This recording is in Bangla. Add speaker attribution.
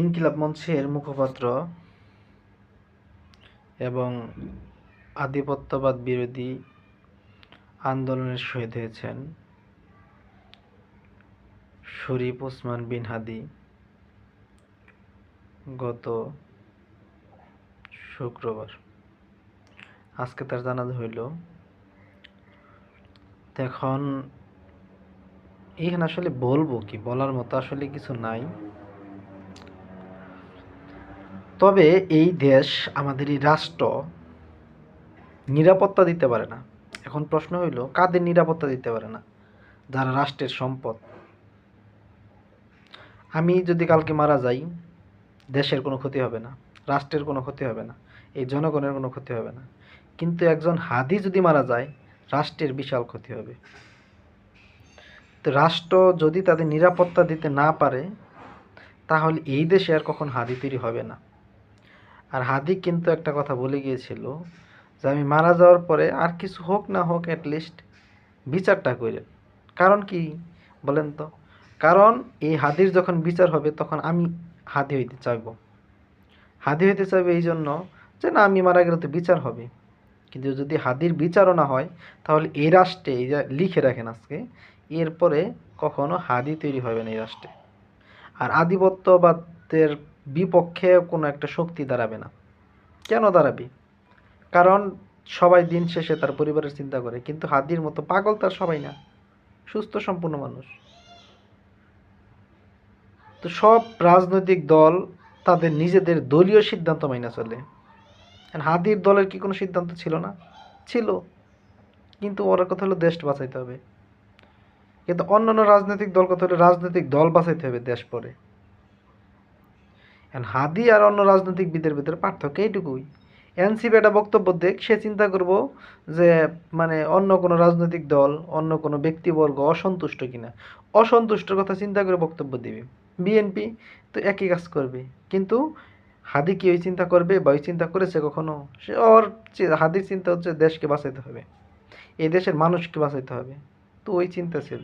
Speaker 1: ইনকিলাব মঞ্চের মুখপাত্র এবং আধিপত্যবাদ বিরোধী আন্দোলনের শহীদ হয়েছেন শরীফ ওসমান বিন হাদি গত শুক্রবার। আজকে তার জানাজা হইল। এখন এখানে আসলে বলবো কি, বলার মতো আসলে কিছু নাই। তবে এই দেশ, আমাদের এই রাষ্ট্র নিরাপত্তা দিতে পারে না। এখন প্রশ্ন হইল, কাদের নিরাপত্তা দিতে পারে না? যারা রাষ্ট্রের সম্পদ। আমি যদি কালকে মারা যাই, দেশের কোনো ক্ষতি হবে না, রাষ্ট্রের কোনো ক্ষতি হবে না, এই জনগণের কোনো ক্ষতি হবে না। কিন্তু একজন হাদি যদি মারা যায়, রাষ্ট্রের বিশাল ক্ষতি হবে। তো রাষ্ট্র যদি তাদের নিরাপত্তা দিতে না পারে, তাহলে এই দেশে আর কখন হাদি তৈরি হবে না। আর হাদি কিন্তু একটা কথা বলে গিয়েছিল যে আমি মারা যাওয়ার পরে আর কিছু হোক না হোক, অ্যাটলিস্ট বিচারটা করেন। কারণ কি বলেন তো? কারণ এই হাদির যখন বিচার হবে, তখন আমি হাদি হইতে চাইব। হাদি হইতে চাইবে এই জন্য যে না, আমি মারা গেলে তো বিচার হবে। কিন্তু যদি হাদির বিচারও না হয়, তাহলে এই রাষ্ট্রে, এই লিখে রাখেন আজকে, এরপরে কখনো হাদি তৈরি হবে না এই রাষ্ট্রে। আর আধিপত্যবাদের বিপক্ষে কোনো একটা শক্তি দাঁড়াবে না। কেন দাঁড়াবে? কারণ সবাই দিন শেষে তার পরিবারের চিন্তা করে, কিন্তু হাদির মতো পাগল তার সবাই না, সুস্থ সম্পূর্ণ মানুষ। তো সব রাজনৈতিক দল তাদের নিজেদের দলীয় সিদ্ধান্ত মাইনা চলে। হাদির দলের কি কোনো সিদ্ধান্ত ছিল না? ছিল, কিন্তু ওরা কথা হলো দেশ বাঁচাইতে হবে। কিন্তু অন্যান্য রাজনৈতিক দল কথা হলো রাজনৈতিক দল বাঁচাইতে হবে, দেশ পরে। হাদি আর অন্য রাজনৈতিকবিদের ভিতরে পার্থক্য এইটুকুই। এনসিপি একটা বক্তব্য দেখ, সে চিন্তা করব যে মানে অন্য কোনো রাজনৈতিক দল, অন্য কোনো ব্যক্তিবর্গ অসন্তুষ্ট কিনা, অসন্তুষ্টর কথা চিন্তা করে বক্তব্য দিবে। বিএনপি তো একই কাজ করবে। কিন্তু হাদি কি ওই চিন্তা করবে বা ওই চিন্তা করেছে কখনো? সে ওর হাদির চিন্তা হচ্ছে দেশকে বাঁচাইতে হবে, এই দেশের মানুষকে বাঁচাইতে হবে। তো ওই চিন্তা ছিল।